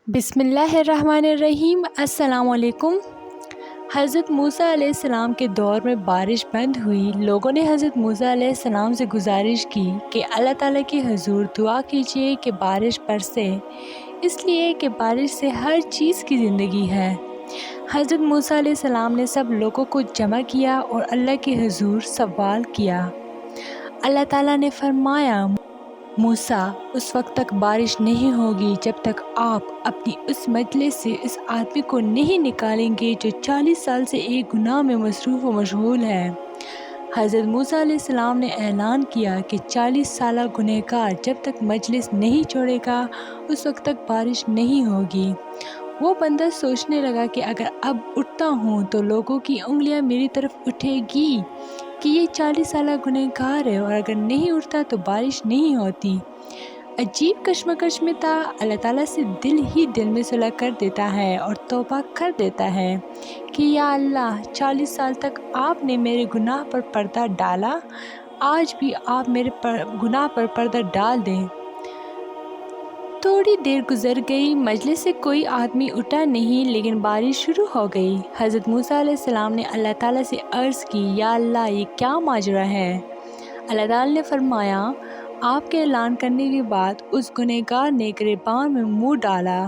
बिस्मिल्लाहिर्रहमानिर्रहीम। अस्सलाम वालेकुम। हज़रत मूसा अलैहिस्सलाम के दौर में बारिश बंद हुई। लोगों ने हज़रत मूसा अलैहिस्सलाम से गुजारिश की कि अल्लाह ताला की हुज़ूर दुआ कीजिए कि बारिश बरसे, इसलिए कि बारिश से हर चीज़ की ज़िंदगी है। हज़रत मूसा अलैहिस्सलाम ने सब लोगों को जमा किया और अल्लाह के हुज़ूर सवाल किया। अल्लाह ताला ने फरमाया, मूसा, उस वक्त तक बारिश नहीं होगी जब तक आप अपनी उस मजलिस से इस आदमी को नहीं निकालेंगे जो 40 साल से एक गुनाह में मसरूफ़ व मशगूल है। हज़रत मूसा अलैहिस्सलाम ने ऐलान किया कि 40 साला गुनहगार जब तक मजलिस नहीं छोड़ेगा उस वक्त तक बारिश नहीं होगी। वो बंदा सोचने लगा कि अगर अब उठता हूँ तो लोगों की उंगलियाँ मेरी तरफ उठेगी कि ये 40 साला गुनहगार है, और अगर नहीं उठता तो बारिश नहीं होती। अजीब कश्मकश में था। अल्लाह ताला से दिल ही दिल में सुलह कर देता है और तौबा कर देता है कि या अल्लाह, 40 साल तक आपने मेरे गुनाह पर पर्दा डाला, आज भी आप मेरे गुनाह पर पर्दा डाल दें। थोड़ी देर गुजर गई, मजलिस से कोई आदमी उठा नहीं, लेकिन बारिश शुरू हो गई। हज़रत मूसा अलैहिस्सलाम ने अल्लाह ताला से अर्ज़ की, या अल्लाह, ये क्या माजरा है? अल्लाह ताला ने फरमाया, आपके ऐलान करने के बाद उस गुनहगार ने गिरबान में मुंह डाला,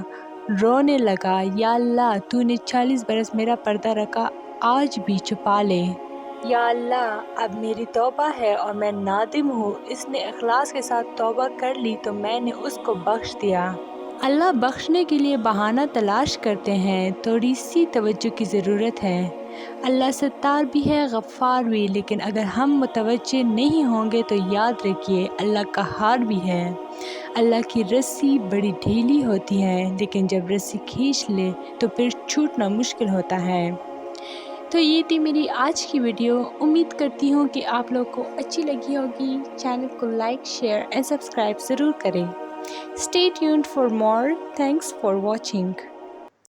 रोने लगा, या अल्लाह, तूने 40 बरस मेरा पर्दा रखा, आज भी छुपा ले। या अल्लाह, अब मेरी तौबा है और मैं नादिम हूँ। इसने इखलास के साथ तौबा कर ली तो मैंने उसको बख्श दिया। अल्लाह बख्शने के लिए बहाना तलाश करते हैं, थोड़ी सी तवज्जो की ज़रूरत है। अल्लाह सत्तार भी है, गफ़्फ़ार भी, लेकिन अगर हम मुतवज्जे नहीं होंगे तो याद रखिए अल्लाह कहार भी है। अल्लाह की रस्सी बड़ी ढीली होती है, लेकिन जब रस्सी खींच ले तो फिर छूटना मुश्किल होता है। तो ये थी मेरी आज की वीडियो। उम्मीद करती हूँ कि आप लोगों को अच्छी लगी होगी। चैनल को लाइक, शेयर एंड सब्सक्राइब ज़रूर करें। Stay tuned for more. Thanks for watching.